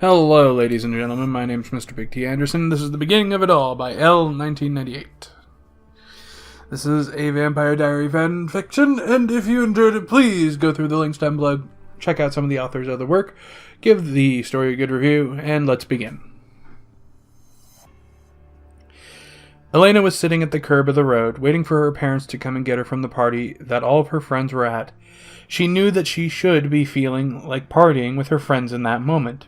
Hello, ladies and gentlemen. My name's Mr. Big T. Anderson. This is The Beginning of It All by Elle1998. This is a Vampire Diary fan fiction, and if you enjoyed it, please go through the links down below, check out some of the authors' other work, give the story a good review, and let's begin. Elena was sitting at the curb of the road, waiting for her parents to come and get her from the party that all of her friends were at. She knew that she should be feeling like partying with her friends in that moment.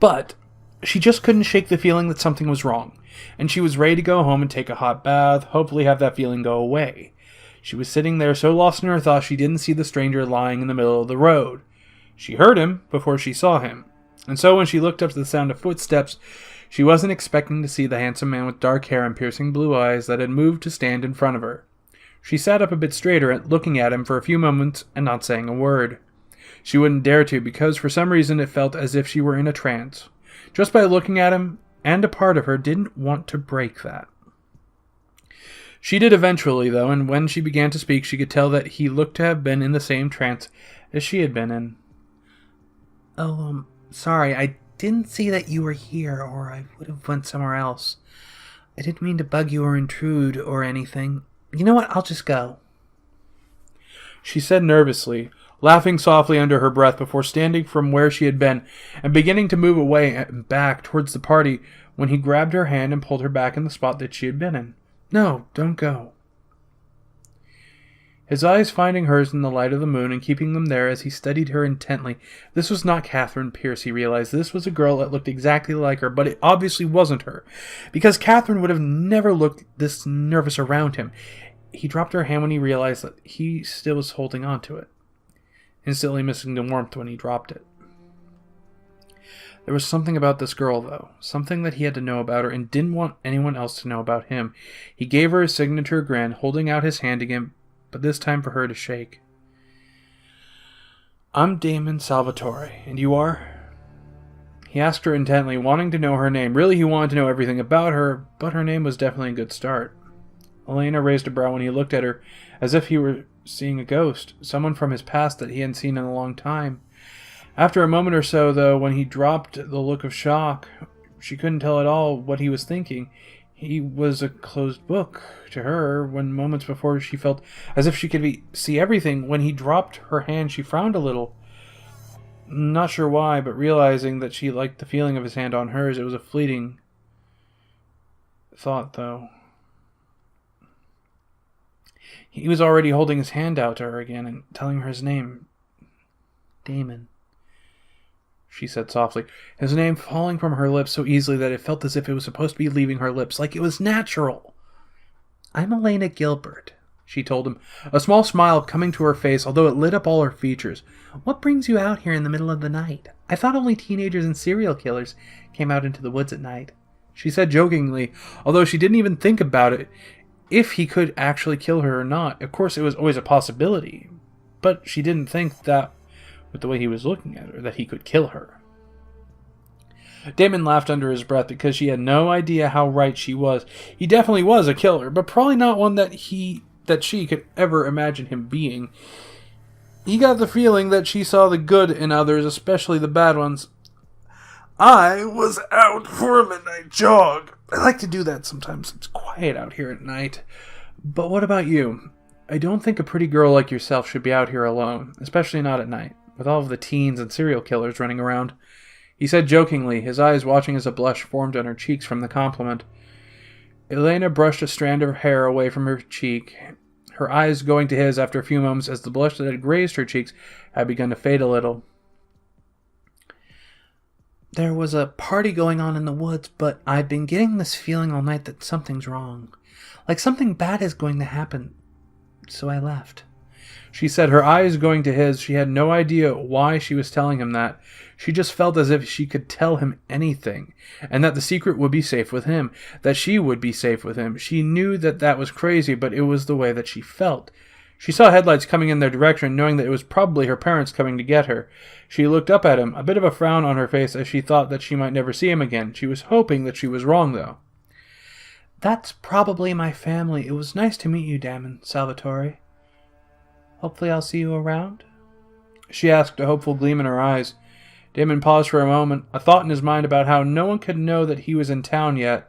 But she just couldn't shake the feeling that something was wrong, and she was ready to go home and take a hot bath, hopefully have that feeling go away. She was sitting there so lost in her thoughts she didn't see the stranger lying in the middle of the road. She heard him before she saw him, and so when she looked up to the sound of footsteps, she wasn't expecting to see the handsome man with dark hair and piercing blue eyes that had moved to stand in front of her. She sat up a bit straighter, looking at him for a few moments and not saying a word. She wouldn't dare to, because for some reason it felt as if she were in a trance. Just by looking at him, and a part of her didn't want to break that. She did eventually, though, and when she began to speak, she could tell that he looked to have been in the same trance as she had been in. Sorry, I didn't see that you were here, or I would have went somewhere else. I didn't mean to bug you or intrude or anything. You know what, I'll just go. She said nervously, laughing softly under her breath before standing from where she had been and beginning to move away and back towards the party when he grabbed her hand and pulled her back in the spot that she had been in. No, don't go. His eyes finding hers in the light of the moon and keeping them there as he studied her intently. This was not Catherine Pierce, he realized. This was a girl that looked exactly like her, but it obviously wasn't her, because Catherine would have never looked this nervous around him. He dropped her hand when he realized that he still was holding on to it, instantly missing the warmth when he dropped it. There was something about this girl, though, something that he had to know about her and didn't want anyone else to know about him. He gave her his signature grin, holding out his hand again, but this time for her to shake. I'm Damon Salvatore, and you are? He asked her intently, wanting to know her name. Really, he wanted to know everything about her, but her name was definitely a good start. Elena raised a brow when he looked at her, as if he were seeing a ghost, someone from his past that he hadn't seen in a long time. After a moment or so, though, when he dropped the look of shock, she couldn't tell at all what he was thinking. He was a closed book to her, when moments before she felt as if she could see everything. When he dropped her hand, she frowned a little. Not sure why, but realizing that she liked the feeling of his hand on hers, it was a fleeting thought, though. He was already holding his hand out to her again and telling her his name. Damon, she said softly, his name falling from her lips so easily that it felt as if it was supposed to be leaving her lips, like it was natural. I'm Elena Gilbert, she told him, a small smile coming to her face, although it lit up all her features. What brings you out here in the middle of the night? I thought only teenagers and serial killers came out into the woods at night, she said jokingly, although she didn't even think about it, if he could actually kill her or not. Of course, it was always a possibility, but she didn't think that, with the way he was looking at her, that he could kill her. Damon laughed under his breath because she had no idea how right she was. He definitely was a killer, but probably not one that she could ever imagine him being. He got the feeling that she saw the good in others, especially the bad ones. I was out for a midnight jog. I like to do that sometimes. It's quiet out here at night. But what about you? I don't think a pretty girl like yourself should be out here alone, especially not at night, with all of the teens and serial killers running around, he said jokingly, his eyes watching as a blush formed on her cheeks from the compliment. Elena brushed a strand of hair away from her cheek, her eyes going to his after a few moments as the blush that had grazed her cheeks had begun to fade a little. There was a party going on in the woods, but I've been getting this feeling all night that something's wrong. Like something bad is going to happen. So I left. She said, her eyes going to his. She had no idea why she was telling him that. She just felt as if she could tell him anything, and that the secret would be safe with him, that she would be safe with him. She knew that that was crazy, but it was the way that she felt. She saw headlights coming in their direction, knowing that it was probably her parents coming to get her. She looked up at him, a bit of a frown on her face as she thought that she might never see him again. She was hoping that she was wrong, though. That's probably my family. It was nice to meet you, Damon Salvatore. Hopefully I'll see you around? She asked, a hopeful gleam in her eyes. Damon paused for a moment, a thought in his mind about how no one could know that he was in town yet.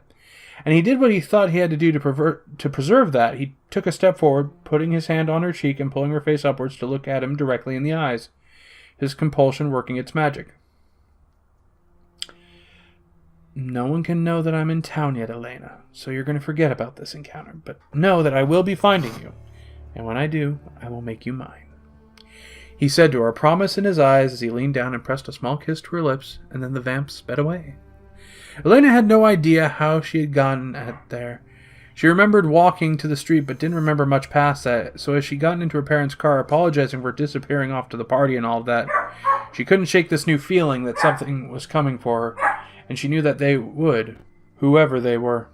And he did what he thought he had to do to preserve that. He took a step forward, putting his hand on her cheek and pulling her face upwards to look at him directly in the eyes, his compulsion working its magic. No one can know that I'm in town yet, Elena, so you're going to forget about this encounter. But know that I will be finding you, and when I do, I will make you mine. He said to her, a promise in his eyes as he leaned down and pressed a small kiss to her lips, and then the vamp sped away. Elena had no idea how she had gotten there. She remembered walking to the street, but didn't remember much past that, so as she got into her parents' car, apologizing for disappearing off to the party and all of that, she couldn't shake this new feeling that something was coming for her, and she knew that they would, whoever they were.